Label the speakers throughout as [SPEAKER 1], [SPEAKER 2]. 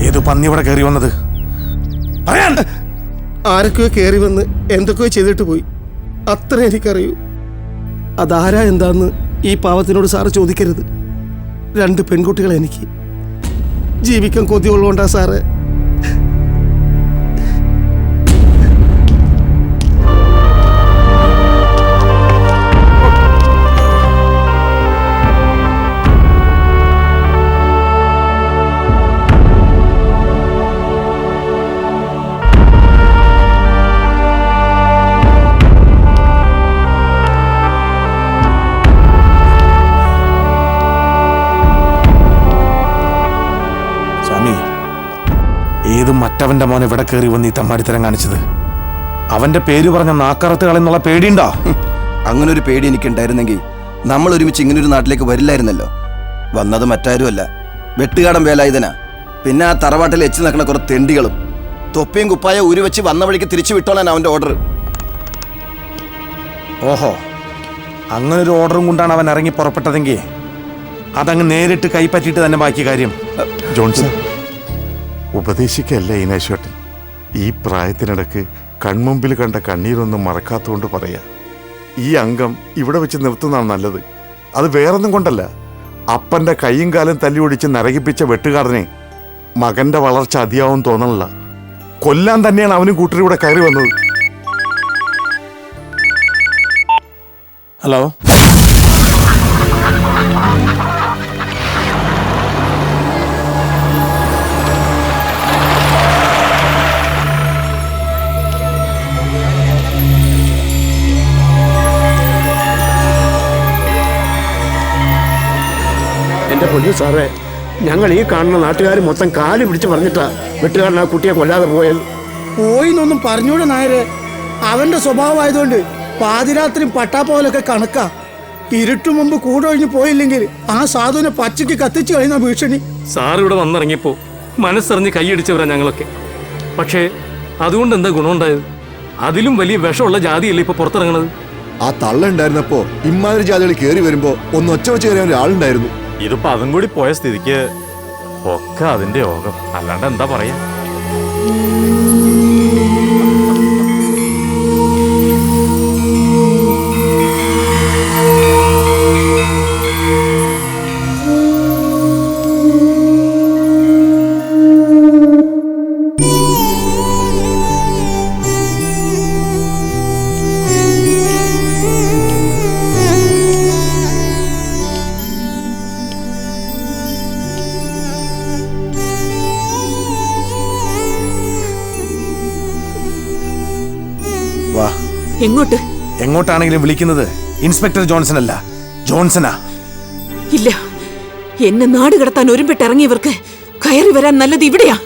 [SPEAKER 1] ഏത് പന്നി ഇവിടെ കയറി വന്നത്? പറയാൻ
[SPEAKER 2] ആരൊക്കെയോ കയറി വന്ന് എന്തൊക്കെയോ ചെയ്തിട്ട് പോയി. അത്ര എനിക്കറിയൂ. അതാരാ എന്താന്ന് ഈ പാവത്തിനോട് സാറ് ചോദിക്കരുത്. 2 പെൺകുട്ടികളെ എനിക്ക് ജീവിക്കാൻ കൊതിയുള്ളതുകൊണ്ടാ സാറേ.
[SPEAKER 1] ഏത് മറ്റവന്റെ മോൻ ഇവിടെ കയറി വന്ന് ഈ തമ്മാടിത്തരം കാണിച്ചത്? അവന്റെ പേര് പറഞ്ഞ നാക്കറത്തുകളെന്നുള്ള പേടിയുണ്ടോ?
[SPEAKER 3] അങ്ങനെ ഒരു പേടി എനിക്കുണ്ടായിരുന്നെങ്കിൽ നമ്മൾ ഒരുമിച്ച് ഇങ്ങനൊരു നാട്ടിലേക്ക് വരില്ലായിരുന്നല്ലോ. വന്നത് മറ്റാരുമല്ല, വെട്ടുകാടൻ വേലായുധനാ. പിന്നെ ആ തറവാട്ടിൽ എച്ച് നിൽക്കുന്ന കുറെ തെണ്ടികളും. തൊപ്പിയും കുപ്പായ ഊരി വെച്ച് വന്ന വഴിക്ക് തിരിച്ചു വിട്ടോളാൻ അവന്റെ ഓർഡർ.
[SPEAKER 1] ഓഹോ, അങ്ങനൊരു ഓർഡറും കൊണ്ടാണ് അവൻ ഇറങ്ങി പുറപ്പെട്ടതെങ്കിൽ അതങ്ങ് നേരിട്ട് കൈപ്പറ്റിയിട്ട് തന്നെ ബാക്കി കാര്യം.
[SPEAKER 4] ജോൺസൺ, ഉപദേശിക്കല്ല ഈനേശ്വട്ടൻ. ഈ പ്രായത്തിനിടക്ക് കൺമുമ്പിൽ കണ്ട കണ്ണീരൊന്നും മറക്കാത്തതുകൊണ്ട് പറയാ, ഈ അംഗം ഇവിടെ വെച്ച് നിർത്തുന്നതാണ് നല്ലത്. അത് വേറൊന്നും കൊണ്ടല്ല, അപ്പന്റെ കൈയും കാലും തല്ലി ഒടിച്ച് നരകിപ്പിച്ച വെട്ടുകാരനെ മകന്റെ വളർച്ച അതിയാവും തോന്നണില്ല. കൊല്ലാൻ തന്നെയാണ് അവനും കൂട്ടരിവിടെ കയറി വന്നത്.
[SPEAKER 1] ഹലോ,
[SPEAKER 2] എൻ്റെ പൊന്നു സാറേ, ഞങ്ങൾ ഈ കാണുന്ന നാട്ടുകാർ മൊത്തം കാല് പിടിച്ച് പറഞ്ഞിട്ടാ വെട്ടുകാരൻ ആ കുട്ടിയെ കൊല്ലാതെ പോയത്.
[SPEAKER 5] പോയിന്നൊന്നും പറഞ്ഞൂടെ നായരെ. അവന്റെ സ്വഭാവമായതുകൊണ്ട് പാതിരാത്രിയും പട്ടാപ്പോലൊക്കെ കണക്കാ. ഇരുട്ടു മുമ്പ് കൂടൊഴിഞ്ഞ് പോയില്ലെങ്കിൽ ആ സാധുവിനെ പച്ചയ്ക്ക് കത്തിച്ചു കഴിയുന്ന ഭീഷണി.
[SPEAKER 6] സാർ ഇവിടെ വന്നിറങ്ങിയപ്പോൾ മനസ്സറിഞ്ഞ് കൈയടിച്ചവരാ ഞങ്ങളൊക്കെ. പക്ഷേ അതുകൊണ്ട് എന്താ ഗുണമുണ്ടായത്? അതിലും വലിയ വിഷമുള്ള ജാതിയല്ലേ ഇപ്പൊ പുറത്തിറങ്ങണത്.
[SPEAKER 7] ആ തള്ളുണ്ടായിരുന്നപ്പോ ഇമ്മാതിരി ജാതികൾ കയറി വരുമ്പോ ഒന്ന് ഒച്ച വെച്ച് കയറിയ ഒരാളുണ്ടായിരുന്നു.
[SPEAKER 8] ഇതിപ്പോ അതും കൂടി പോയ സ്ഥിതിക്ക് ഒക്കെ അതിന്റെ യോഗം, അല്ലാണ്ട് എന്താ പറയാ.
[SPEAKER 9] എങ്ങോട്ട്?
[SPEAKER 1] എങ്ങോട്ടാണെങ്കിലും വിളിക്കുന്നത് ഇൻസ്പെക്ടർ ജോൺസൺ അല്ല, ജോൺസനാ.
[SPEAKER 9] ഇല്ല, എന്നെ നാട് കടത്താൻ ഒരുമ്പിട്ടിറങ്ങിയവർക്ക് കയറി വരാൻ നല്ലത് ഇവിടെയാ.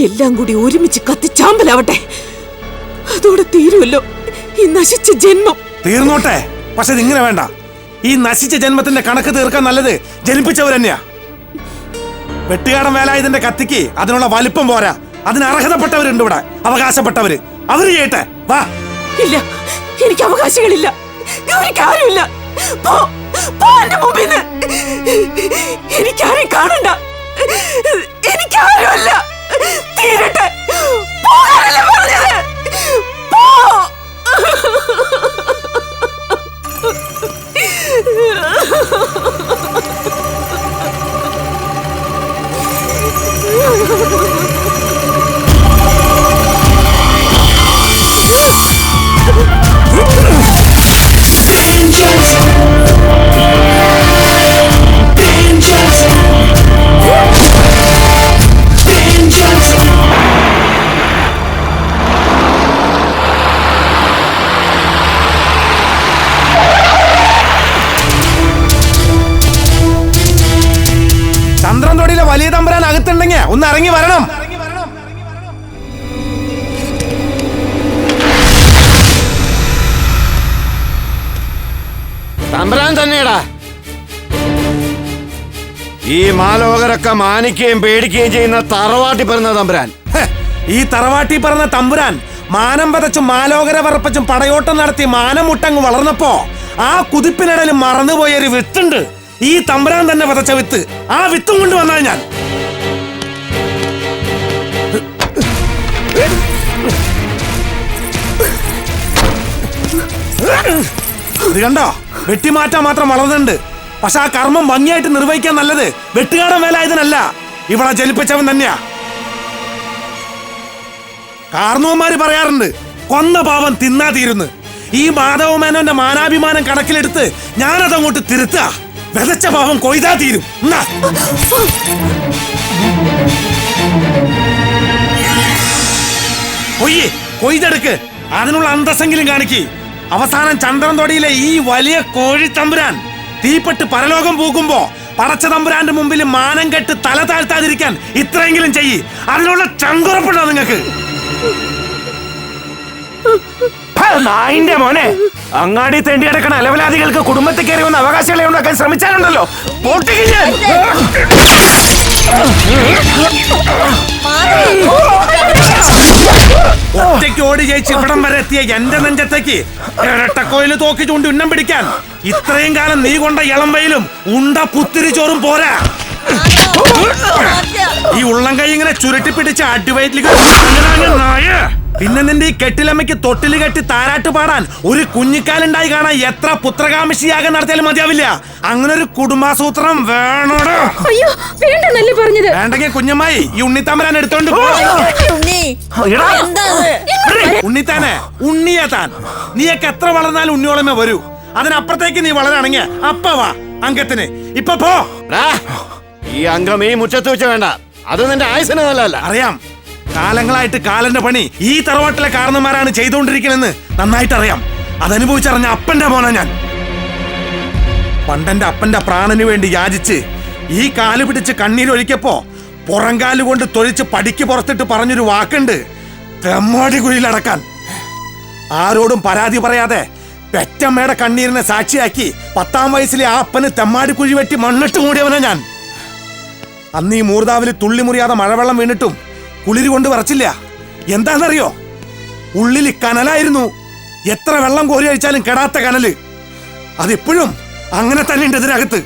[SPEAKER 9] എല്ലാം കൂടി ഒരുമിച്ച് കത്തിച്ചാമ്പലാവട്ടെ. അതോടെ തീരുമല്ലോ ഈ നശിച്ച ജന്മം.
[SPEAKER 1] തീർന്നോട്ടെ, പക്ഷെ ഇതിങ്ങനെ വേണ്ട. ഈ നശിച്ച ജന്മത്തിന്റെ കണക്ക് തീർക്കാൻ നല്ലത് ജനിപ്പിച്ചവർ തന്നെയാ. വെട്ടുകാടൻ വേലായുധന്റെ കത്തിക്ക് അതിനുള്ള വലിപ്പം പോരാ. അതിന് അർഹതപ്പെട്ടവരുണ്ട് ഇവിടെ, അവകാശപ്പെട്ടവര്. അവര് ചെയ്യട്ടെ, വാ.
[SPEAKER 9] ഇല്ല, എനിക്ക് അവകാശങ്ങളില്ല, എനിക്കാരുമില്ല. എനിക്കാരും കാണണ്ട, എനിക്കാരുമല്ല. തീരട്ടെ, പോകാനല്ലേ പറഞ്ഞത്. പോ.
[SPEAKER 1] ചന്ദ്രൻതൊടിയിലെ വലിയ തമ്പുരാൻ അകത്തുണ്ടെങ്കിൽ ഒന്ന് ഇറങ്ങി വരണം.
[SPEAKER 3] തമ്പുരാൻ തന്നെയടാ. ഈ മാലോകരൊക്കെ മാനിക്കുകയും പേടിക്കുകയും ചെയ്യുന്ന തറവാട്ടി പറഞ്ഞ തമ്പുരാൻ.
[SPEAKER 1] ഈ തറവാട്ടി പറഞ്ഞ തമ്പുരാൻ മാനം പതച്ചും മാലോകര പറപ്പച്ചും പടയോട്ടം നടത്തി മാനം മുട്ടങ്ങ് വളർന്നപ്പോ ആ കുതിപ്പിനിടയിൽ മറന്നുപോയൊരു വിത്തുണ്ട്. ഈ തമ്പുരാൻ തന്നെ വിതച്ച വിത്ത്. ആ വിത്തും കൊണ്ട് വന്നാൽ ഞാൻ. ഇത് കണ്ടോ, വെട്ടിമാറ്റാൻ മാത്രം വളർന്നുണ്ട്. പക്ഷെ ആ കർമ്മം ഭംഗിയായിട്ട് നിർവഹിക്കാൻ നല്ലത് വെട്ടുകാടൻ വേലായുധനല്ല, ഇവിടെ ജനിപ്പിച്ചവൻ തന്നെയാ. കാർന്നവന്മാര് പറയാറുണ്ട്, കൊന്ന പാവം തിന്നാ തീരുന്ന്. ഈ മാധവമേനോന്റെ മാനാഭിമാനം കണക്കിലെടുത്ത് ഞാനതങ്ങോട്ട് തിരുത്തുക. വിതച്ച പാവം കൊയ്താ തീരും. കൊയ്തെടുക്ക്, അതിനുള്ള അന്തസ്സെങ്കിലും കാണിക്ക്. അവസാനം ചന്ദ്രൻതൊടിയിലെ ഈ വലിയ കോഴിത്തമ്പുരാൻ തീപ്പെട്ട് പരലോകം പൂക്കുമ്പോ പടച്ച തമ്പുരാന്റെ മുമ്പിൽ മാനം കെട്ട് തല താഴ്ത്താതിരിക്കാൻ ഇത്രയെങ്കിലും ചെയ്യ്. അതിനുള്ള ചങ്കുറപ്പുണ്ടോ നിങ്ങൾക്ക്? നായിന്റെ മോനെ, അങ്ങാടി തെണ്ടി അടക്കണ അലവലാദികൾക്ക് കുടുംബത്തിൽ കയറി വന്ന് അവകാശങ്ങളെ ഉണ്ടാക്കാൻ ശ്രമിച്ചാലുണ്ടല്ലോ പൊട്ടിക്ക് ഞാൻ. ഒറ്റയ്ക്ക് ഓടി ജയിച്ച് ഇവിടം വരെ എത്തിയ എന്റെ നെഞ്ചത്തേക്ക് ഇരട്ടക്കോയില് തോക്കി ചൂണ്ടി ഉന്നം പിടിക്കാൻ ഇത്രയും കാലം നീ കൊണ്ട ഇളം വെയിലും ഉണ്ട പുത്തിരി ചോറും പോരാ. ഈ ഉള്ളം കൈ ഇങ്ങനെ ചുരുട്ടി പിടിച്ച് അടിവയറ്റിലേക്ക്. പിന്നെ നിന്റെ ഈ കെട്ടിലമ്മയ്ക്ക് തൊട്ടില് കെട്ടി താരാട്ട് പാടാൻ ഒരു കുഞ്ഞിക്കാലുണ്ടായി കാണാൻ എത്ര പുത്രകാമശിയാകാൻ നടത്തിയാലും മതിയാവില്ല. അങ്ങനെ ഒരു കുടുംബാസൂത്രം വേണോടോ. വേണ്ടെങ്കിൽ കുഞ്ഞമ്മായി ഈ ഉണ്ണിത്താമരാൻ എടുത്തോണ്ട് പോ. ഉണ്ണിത്താനെ, ഉണ്ണിയെ താൻ നീയൊക്കെ എത്ര വളർന്നാലും ഉണ്ണിയോളമേ വരൂ. അതിനപ്പുറത്തേക്ക് നീ വളരാണെങ്കിൽ അപ്പ വാ അംഗത്തിന്. ഇപ്പൊ പോ.
[SPEAKER 2] ഈ അംഗം ഈ മുറ്റത്ത് വെച്ച് വേണ്ട, അത് നിന്റെ ആയുസിന് നല്ലതല്ല.
[SPEAKER 1] അറിയാം, കാലങ്ങളായിട്ട് കാലന്റെ പണി ഈ തറവാട്ടിലെ കാരണന്മാരാണ് ചെയ്തുകൊണ്ടിരിക്കണെന്ന് നന്നായിട്ട് അറിയാം. അതനുഭവിച്ചറിഞ്ഞ അപ്പന്റെ മോനാ ഞാൻ. പണ്ടെന്റെ അപ്പന്റെ പ്രാണന് വേണ്ടി യാചിച്ച് ഈ കാല് പിടിച്ച് കണ്ണീരൊലിക്കപ്പോ പുറംകാല് കൊണ്ട് തൊഴിച്ച് പടിക്ക് പുറത്തിട്ട് പറഞ്ഞൊരു വാക്കുണ്ട്, തെമ്മാടി കുഴിയിലടക്കാൻ. ആരോടും പരാതി പറയാതെ പെറ്റമ്മയുടെ കണ്ണീരിനെ സാക്ഷിയാക്കി 10ാം വയസ്സിലെ ആ അപ്പന് തെമ്മാടി കുഴി വെട്ടി മണ്ണിട്ട് മൂടിയവനാ ഞാൻ. അന്ന് ഈ മൂർദാവിൽ തുള്ളി മുറിയാതെ മഴവെള്ളം വീണിട്ടും കുളിര് കൊണ്ട് വരച്ചില്ല. എന്താണെന്നറിയോ, ഉള്ളിൽ കനലായിരുന്നു. എത്ര വെള്ളം കോരി അഴിച്ചാലും കെടാത്ത കനല്. അതിപ്പോഴും അങ്ങനെ തന്നെ ഉണ്ട് ഇതിനകത്ത്.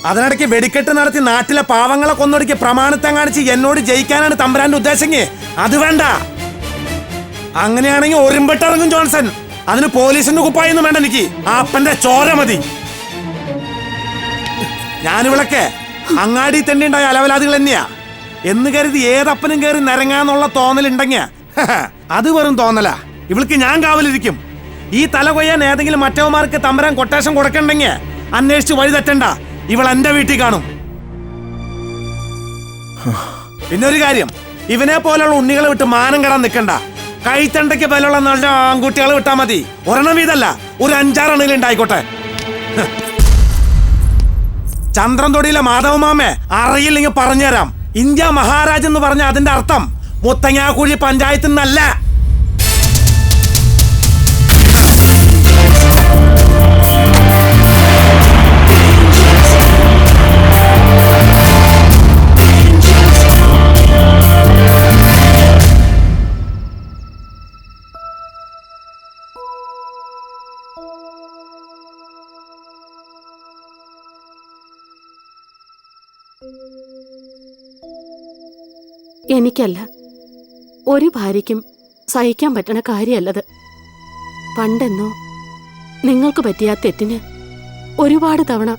[SPEAKER 1] അതിനിടയ്ക്ക് വെടിക്കെട്ട് നടത്തി നാട്ടിലെ പാവങ്ങളെ കൊന്നൊടുക്കി പ്രമാണത്തെ കാണിച്ച് എന്നോട് ജയിക്കാനാണ് തമ്പുരാന്റെ ഉദ്ദേശമെങ്കിൽ അത് വേണ്ട. അങ്ങനെയാണെങ്കിൽ ഒരുമ്പെട്ടിറങ്ങും ജോൺസൺ. അതിന് പോലീസിന്റെ കുപ്പായൊന്നും വേണ്ട, എനിക്ക് ആ അപ്പന്റെ ചോര മതി. ഞാനിവിളക്കെ അങ്ങാടി തന്നെ ഉണ്ടായ അലവലാദികൾ തന്നെയാ എന്ന് കരുതി ഏതപ്പനും കയറി നിരങ്ങാന്നുള്ള തോന്നലുണ്ടെങ്കിൽ അത് വെറും തോന്നലാ. ഇവൾക്ക് ഞാൻ കാവലിരിക്കും. ഈ തല കൊയ്യാൻ ഏതെങ്കിലും മറ്റവന്മാർക്ക് തമ്പുരാൻ കൊട്ടേഷൻ കൊടുക്കണ്ടെങ്കിൽ അന്വേഷിച്ച് വഴി തെറ്റണ്ട, ഇവൾ എന്റെ വീട്ടിൽ കാണും. പിന്നെ ഒരു കാര്യം, ഇവനെ പോലുള്ള ഉണ്ണികളെ വിട്ട് മാനം കെടാൻ നിൽക്കണ്ട. കൈത്തണ്ടയ്ക്ക് ബലമുള്ള നല്ല ആൺകുട്ടികളെ വിട്ടാ മതി. ഒരെണ്ണം വീതല്ല, ഒരു 5-6 എണ്ണിലുണ്ടായിക്കോട്ടെ. ചന്ദ്രൻതൊടിയിലെ മാധവമാമേ അറിയില്ലെങ്കിൽ പറഞ്ഞുതരാം. ഇന്ത്യ മഹാരാജ് എന്ന് പറഞ്ഞ അതിന്റെ അർത്ഥം മുത്തങ്ങാക്കുഴി പഞ്ചായത്ത് എന്നല്ല.
[SPEAKER 10] എനിക്കല്ല, ഒരു ഭാര്യയ്ക്കും സഹിക്കാൻ പറ്റണ കാര്യമല്ലത്. പണ്ടെന്നോ നിങ്ങൾക്ക് പറ്റിയ ആ തെറ്റിന് ഒരുപാട് തവണ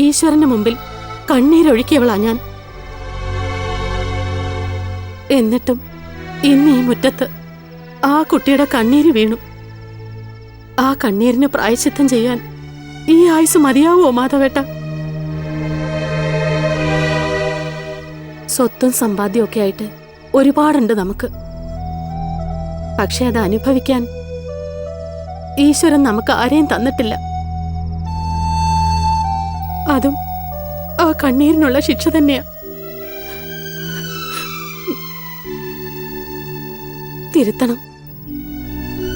[SPEAKER 10] ഈശ്വരന് മുമ്പിൽ കണ്ണീരൊഴുക്കിയവളാ ഞാൻ. എന്നിട്ടും ഇന്ന് ഈ മുറ്റത്ത് ആ കുട്ടിയുടെ കണ്ണീര് വീണു. ആ കണ്ണീരിന് പ്രായശ്ചിത്തം ചെയ്യാൻ ഈ ആയുസ് മതിയാവോ മാധവേട്ട? സ്വത്തും സമ്പാദ്യമൊക്കെ ആയിട്ട് ഒരുപാടുണ്ട് നമുക്ക്. പക്ഷെ അത് അനുഭവിക്കാൻ ഈശ്വരൻ നമുക്ക് ആരെയും തന്നിട്ടില്ല. അതും ആ കണ്ണീരിനുള്ള ശിക്ഷ തന്നെയാ. തിരുത്തണം.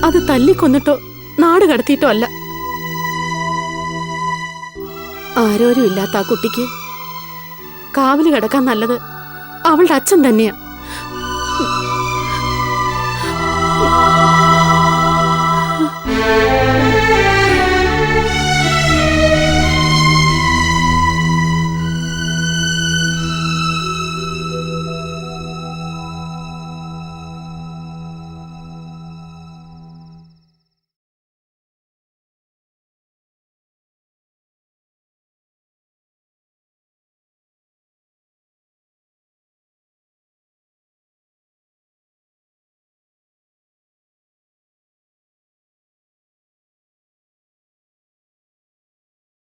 [SPEAKER 10] അത് തല്ലിക്കൊന്നിട്ടോ നാട് കടത്തിയിട്ടോ അല്ല. ആരോരും ഇല്ലാത്ത ആ കുട്ടിക്ക് കാവല് കിടക്കാൻ നല്ലത് അവളുടെ അച്ഛൻ തന്നെയാ.